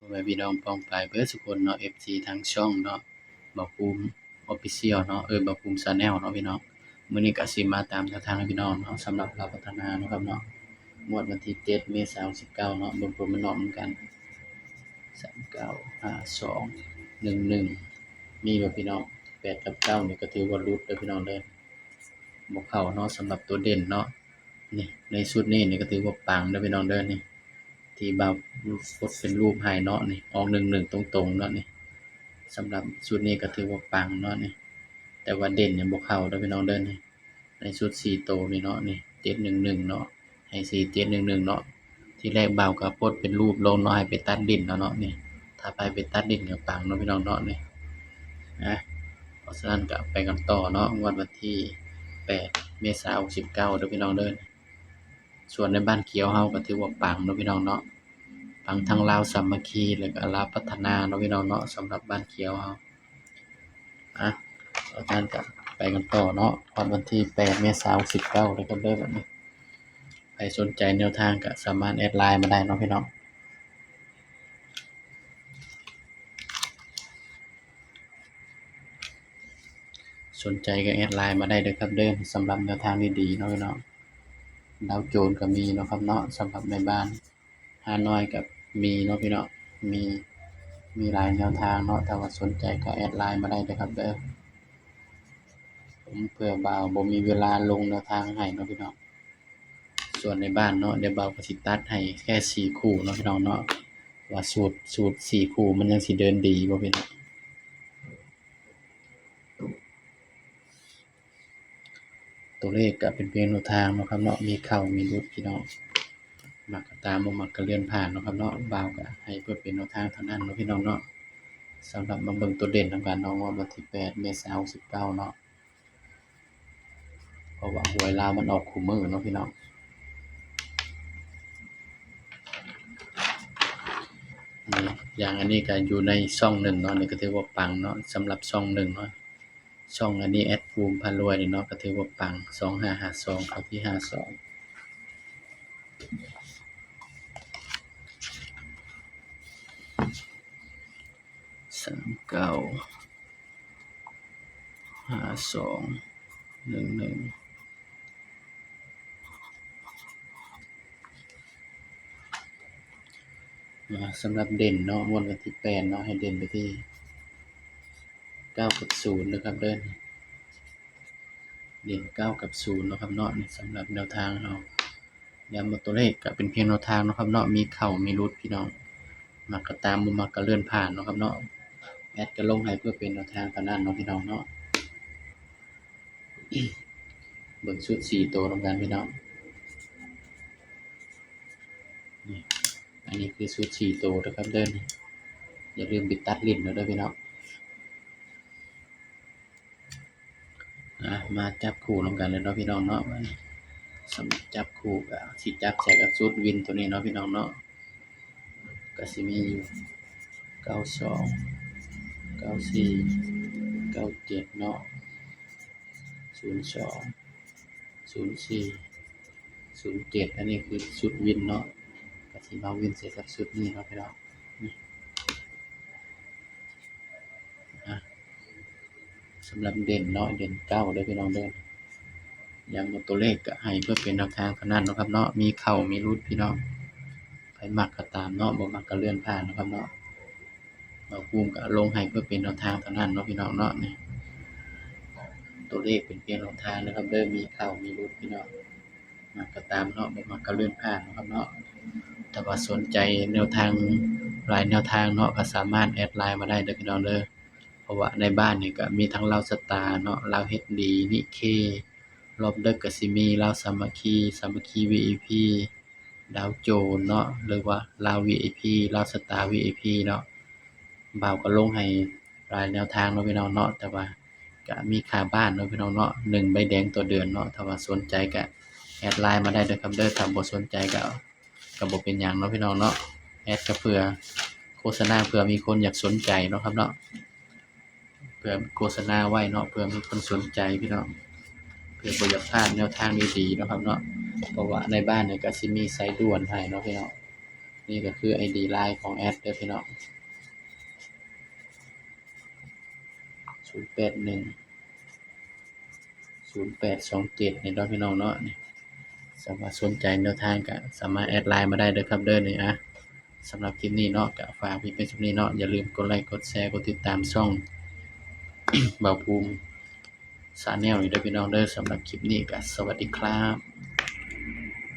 พ่อแม่พี่น้องป้องปรายเบิดซุคนเนาะ FC ทางช่องเนาะบ่าวภูมิ Official เนาะบ่าวภูมิ Channel เนาะพี่น้องมื้อนี้ก็สิมาตามแนวทางให้พี่น้องเนาะสำหรับลาวพัฒนาเนาะครับเนาะงวดวันที่7เมษายน69เนาะเบิ่งผลมันออกเหมือนกัน39 52 11มีบ่พี่น้อง8กับ9นี่ก็ถือว่าหลุดเด้อพี่น้องเด้อบ่เข้าเนาะสำหรับตัวเด่นเนาะนี่ในชุดนี้นี่ก็ถือว่าปังเด้อพี่น้องเด้อนี่ที่บ่าวกดเป็นรูปให้เนาะนี่ออก11ตรงๆเนาะนี่สำหรับชุดนี้ก็ถือว่าปังเนาะนี่แต่ว่าเด่นเนี่ยบ่เข้าเด้อพี่น้องเด้อนี่ในชุด4ตัวนี่เนาะนี่711เนาะให้4711เนาะที่แรกบ่าวก็กดเป็นรูปลงเนาะให้ไปตัดลิ้นเนาะนี่ถ้าไปตัดลิ้นก็ปังเนาะพี่น้องเนาะนี่นะเพราะฉะนั้นก็ไปกันต่อเนาะงวดวันที่8เมษายน69เด้อพี่น้องเด้อส่วนในบ้านเขียวเฮาก็ถือว่าปังเนาะพี่น้องเนาะปังทั้งลาวสามัคคีแล้วก็ลาวพัฒนาเนาะพี่น้องเนาะสำหรับบ้านเขียวเฮาเพราะฉะนั้นก็ไปกันต่อเนาะวันที่8เมษายน69เลยก็เด้อบัดนี้ใครสนใจแนวทางก็สามารถแอดไลน์มาได้เนาะพี่น้องสนใจก็แอดไลน์มาได้เด้อครับเด้อสำหรับแนวทางดีๆเนาะพี่น้องดาวโจนส์ก็มีเนาะครับเนาะสำหรับในบ้านฮานอยก็มีเนาะพี่น้องมีหลายแนวทางเนาะถ้าว่าสนใจก็แอดไลน์มาได้เด้อครับเด้อผมเผื่อบ่าวบ่มีเวลาลงแนวทางให้เนาะพี่น้องส่วนในบ้านเนาะเดี๋ยวบ่าวก็สิตัดให้แค่4คู่เนาะพี่น้องเนาะว่าสูตร4คู่มันยังสิเดินดีบ่พี่น้องตัวเลขก็เป็นเพียงแนวทางเนาะครับเนาะมีเข้ามีหลุดพี่น้องมักก็ตามบ่มักก็เลื่อนผ่านเนาะครับเนาะบ่าวก็ให้เพื่อเป็นแนวทางเท่านั้นเนาะพี่น้องเนาะสำหรับมาเบิ่งตัวเด่นนำกันเนาะวันที่8เมษายน69เนาะเพราะว่าหวยลาวมันออกคู่มื้อเนาะพี่น้องนี่อย่างอันนี้ก็อยู่ในช่องหนึ่งเนาะนี่ก็ถือว่าปังเนาะสำหรับช่อง1เนาะช่องอันนี้แอดภูมิพารวยนี่เนาะก็ถือว่าปัง2552เข้าที่52 39 52 11สำหรับเด่นเนาะงวดวันที่8เนาะให้เด่นไปที่9กับ0นะครับเด้อเด่น9กับ0เนาะครับเนาะนี่สำหรับแนวทางเฮาย้ำว่าตัวเลขก็เป็นเพียงแนวทางเนาะครับเนาะมีเข้ามีหลุดพี่น้องมักก็ตามบ่มักก็เลื่อนผ่านเนาะครับเนาะแอดก็ลงให้เพื่อเป็นแนวทางเท่านั้นเนาะพี่น้องเนาะ เบิ่งชุด4ตัวนำกันพี่น้องนี่อันนี้คือชุด4ตัวนะครับเด้อนี่อย่าลืมไปตัดลิ้นเด้อพี่น้องมาจับคู่นำกันเลยเนาะพี่น้องเนาะสำหรับจับคู่ก็สิจับใส่กับชุดวินตัวนี้เนาะพี่น้องเนาะก็สิมีอยู่92 94 97เนาะ02 04 07อันนี้คือชุดวินเนาะก็สิมาวินใส่กับชุดนี้เนาะพี่น้องนี่สำหรับเด่นเนาะเด่น9เด้อพี่น้องเด้ออย่างตัวเลขก็ให้เพื่อเป็นแนวทางเท่านั้นเนาะครับเนาะมีเข้ามีหลุดพี่น้องไผมักก็ตามเนาะบ่มักก็เลื่อนผ่านเนาะครับเนาะบ่าวภูมิก็ลงให้เพื่อเป็นแนวทางเท่านั้นเนาะพี่น้องเนาะนี่ตัวเลขเป็นเพียงแนวทางนะครับเด้อมีเข้ามีหลุดพี่น้องมักก็ตามเนาะบ่มักก็เลื่อนผ่านเนาะครับเนาะถ้าว่าสนใจแนวทางหลายแนวทางเนาะก็สามารถแอดไลน์มาได้เด้อพี่น้องเด้อเพราะว่าในบ้านนี่ก็มีทั้งลาวสตาร์เนาะลาว HD นิเครอบดึกก็สิมีลาวสามัคคี VIP ดาวโจนส์เนาะหรือว่าลาว VIP ลาวสตาร์ VIP เนาะบ่าวก็ลงให้หลายแนวทางเนาะพี่น้องเนาะแต่ว่าก็มีค่าบ้านเนาะพี่น้องเนาะ1ใบแดงต่อเดือนเนาะถ้าว่าสนใจก็แอดไลน์มาได้เด้อครับเด้อถ้าบ่สนใจก็บ่เป็นหยังเนาะพี่น้องเนาะแอดก็เผื่อโฆษณาเผื่อมีคนอยากสนใจเนาะครับเนาะเผื่อโฆษณาไว้เนาะเผื่อมีคนสนใจพี่น้องเพื่อบ่อยากพลาดแนวทางดีๆเนาะครับเนาะเพราะว่าในบ้านเนี่ยก็สิมีสายด่วนให้เนาะพี่น้อง นี่ก็คือ ID LINE ของแอดเด้อพี่น้อง081 0827นี่เนาะพี่น้องเนาะนี่สามารถสนใจแนวทางก็สามารถแอดไลน์มาได้เด้อครับเด้อนี่สำหรับคลิปนี้เนาะก็ฝากไว้เพียงเท่านี้เนาะอย่าลืมกดไลค์กดแชร์กดติดตามช่อง เบาภูมิ Channel นี่เด้อพี่น้องเด้อสำหรับคลิปนี้ก็สวัสดีครับ